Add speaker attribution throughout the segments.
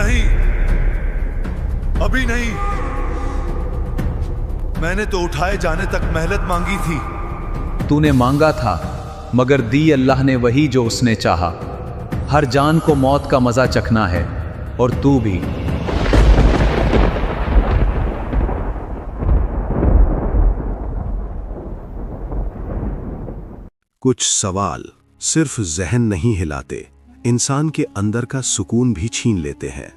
Speaker 1: नहीं, अभी नहीं। मैंने तो उठाए जाने तक मेहनत मांगी थी।
Speaker 2: तूने मांगा था, मगर दी अल्लाह ने वही जो उसने चाहा। हर जान को मौत का मजा चखना है, और तू भी।
Speaker 3: कुछ सवाल सिर्फ जहन नहीं हिलाते, इंसान के अंदर का सुकून भी छीन लेते हैं।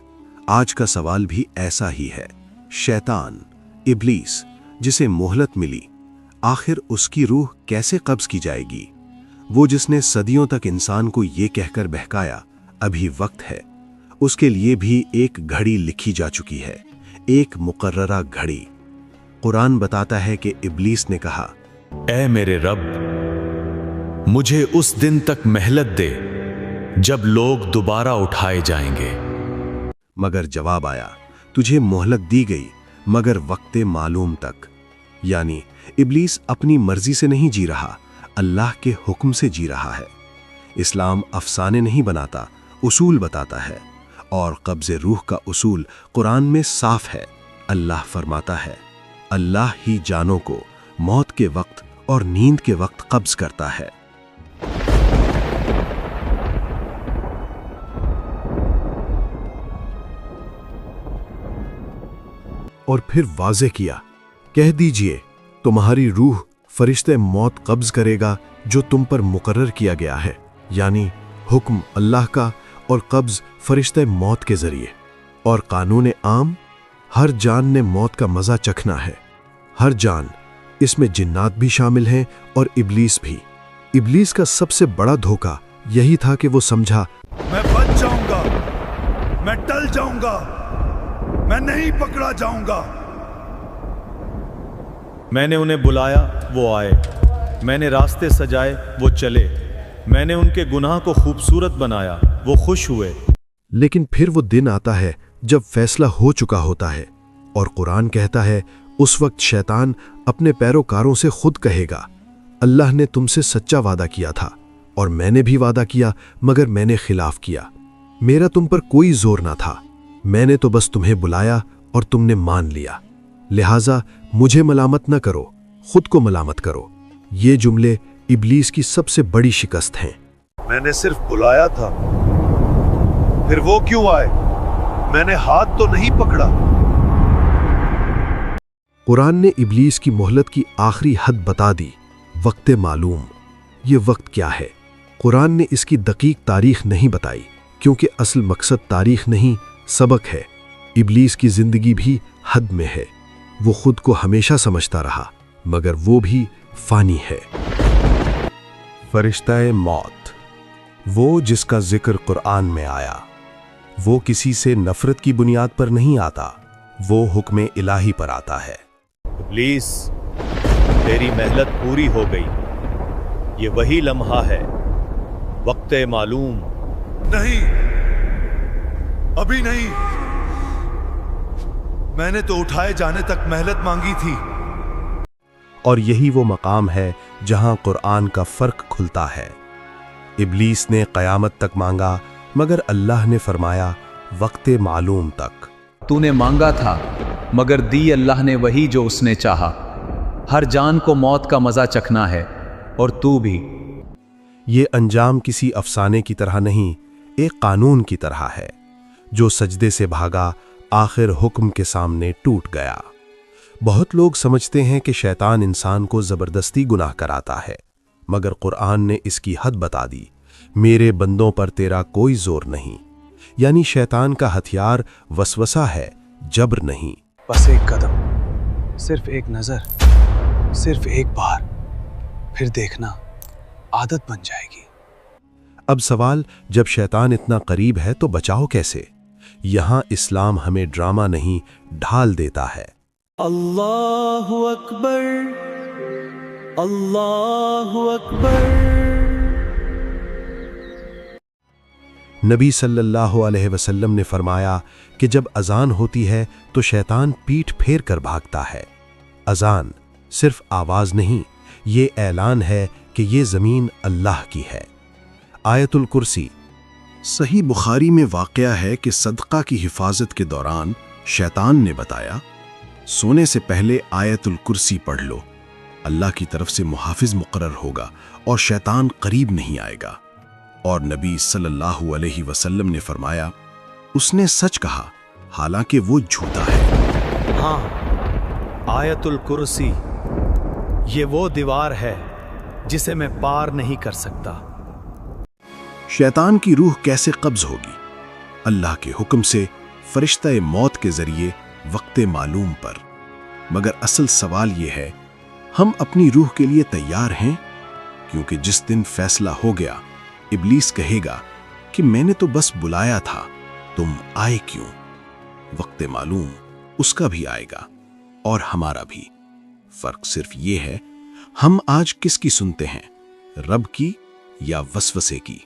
Speaker 3: आज का सवाल भी ऐसा ही है। शैतान, इब्लीस, जिसे मोहलत मिली, आखिर उसकी रूह कैसे कब्ज की जाएगी? वो जिसने सदियों तक इंसान को ये कहकर बहकाया अभी वक्त है, उसके लिए भी एक घड़ी लिखी जा चुकी है, एक मुकर्ररा घड़ी। कुरान बताता है कि इब्लीस ने कहा,
Speaker 4: ऐ मेरे रब, मुझे उस दिन तक मेहलत दे जब लोग दोबारा उठाए जाएंगे।
Speaker 3: मगर जवाब आया, तुझे मोहलत दी गई मगर वक्ते मालूम तक। यानी इब्लीस अपनी मर्जी से नहीं जी रहा, अल्लाह के हुक्म से जी रहा है। इस्लाम अफसाने नहीं बनाता, उसूल बताता है, और कब्ज़े रूह का उसूल कुरान में साफ है। अल्लाह फरमाता है, अल्लाह ही जानों को मौत के वक्त और नींद के वक्त कब्ज़ करता है। और फिर वाज़े किया, कह दीजिए तुम्हारी रूह फरिश्ते मौत कब्ज़ करेगा जो तुम पर मुकर्रर किया गया है। यानी हुक्म अल्लाह का और कब्ज़ फरिश्ते मौत के ज़रिए। और कानून आम, हर जान ने मौत का मज़ा चखना है। हर जान, इसमें जिन्नात भी शामिल हैं और इब्लीस भी। इब्लीस का सबसे बड़ा धोखा यही था कि वो समझा,
Speaker 1: मैं बच जाऊंगा, मैं टल जाऊंगा, मैं नहीं पकड़ा जाऊंगा।
Speaker 4: मैंने उन्हें बुलाया, वो आए। मैंने रास्ते सजाए, वो चले। मैंने उनके गुनाह को खूबसूरत बनाया, वो खुश हुए।
Speaker 3: लेकिन फिर वो दिन आता है जब फैसला हो चुका होता है, और कुरान कहता है उस वक्त शैतान अपने पैरोकारों से खुद कहेगा, अल्लाह ने तुमसे सच्चा वादा किया था और मैंने भी वादा किया, मगर मैंने खिलाफ किया। मेरा तुम पर कोई जोर ना था, मैंने तो बस तुम्हें बुलाया और तुमने मान लिया। लिहाजा मुझे मलामत न करो, खुद को मलामत करो। ये जुमले इब्लीस की सबसे बड़ी शिकस्त हैं।
Speaker 1: मैंने सिर्फ बुलाया था, फिर वो क्यों आए? मैंने हाथ तो नहीं पकड़ा।
Speaker 3: कुरान ने इब्लीस की मोहलत की आखिरी हद बता दी, वक्त मालूम। ये वक्त क्या है? कुरान ने इसकी दकीक तारीख नहीं बताई, क्योंकि असल मकसद तारीख नहीं, सबक है। इब्लीस की जिंदगी भी हद में है। वो खुद को हमेशा समझता रहा, मगर वो भी फानी है। फरिश्ता-ए मौत, वो जिसका जिक्र कुरान में आया, वो किसी से नफरत की बुनियाद पर नहीं आता, वो हुक्म इलाही पर आता है।
Speaker 4: इब्लीस, तेरी मेहनत पूरी हो गई। ये वही लम्हा है, वक्ते मालूम।
Speaker 1: नहीं, अभी नहीं। मैंने तो उठाए जाने तक मेहनत मांगी थी।
Speaker 3: और यही वो मकाम है जहां कुरान का फर्क खुलता है। इब्लीस ने क़यामत तक मांगा, मगर अल्लाह ने फरमाया वक्ते मालूम तक।
Speaker 2: तूने मांगा था, मगर दी अल्लाह ने वही जो उसने चाहा। हर जान को मौत का मजा चखना है, और तू भी।
Speaker 3: ये अंजाम किसी अफसाने की तरह नहीं, एक कानून की तरह है। जो सजदे से भागा, आखिर हुक्म के सामने टूट गया। बहुत लोग समझते हैं कि शैतान इंसान को जबरदस्ती गुनाह कराता है, मगर कुरान ने इसकी हद बता दी, मेरे बंदों पर तेरा कोई जोर नहीं। यानी शैतान का हथियार वसवसा है, जबर नहीं।
Speaker 5: बस एक कदम, सिर्फ एक नजर, सिर्फ एक बार, फिर देखना आदत बन जाएगी।
Speaker 3: अब सवाल, जब शैतान इतना करीब है तो बचाओ कैसे? यहां इस्लाम हमें ड्रामा नहीं, ढाल देता है।
Speaker 6: अल्लाहु अकबर, अल्लाहु अकबर।
Speaker 3: नबी सल्लल्लाहु अलैहि वसल्लम ने फरमाया कि जब अजान होती है तो शैतान पीठ फेर कर भागता है। अजान सिर्फ आवाज नहीं, ये ऐलान है कि ये जमीन अल्लाह की है। आयतुल कुर्सी, صحیح بخاری میں واقعہ ہے کہ صدقہ کی حفاظت کے دوران شیطان نے بتایا، سونے سے پہلے آیت الکرسی پڑھ لو، اللہ کی طرف سے محافظ مقرر ہوگا اور شیطان قریب نہیں آئے گا۔ اور نبی صلی اللہ علیہ وسلم نے فرمایا، اس نے سچ کہا حالانکہ وہ جھوٹا ہے۔
Speaker 4: ہاں، آیت الکرسی یہ وہ دیوار ہے جسے میں پار نہیں کر سکتا۔
Speaker 3: شیطان کی روح کیسے قبض ہوگی؟ اللہ کے حکم سے فرشتہ موت کے ذریعے وقت معلوم پر۔ مگر اصل سوال یہ ہے، ہم اپنی روح کے لیے تیار ہیں؟ کیونکہ جس دن فیصلہ ہو گیا، ابلیس کہے گا کہ میں نے تو بس بلایا تھا، تم آئے کیوں؟ وقت معلوم اس کا بھی آئے گا اور ہمارا بھی۔ فرق صرف یہ ہے، ہم آج کس کی سنتے ہیں، رب کی یا وسوسے کی؟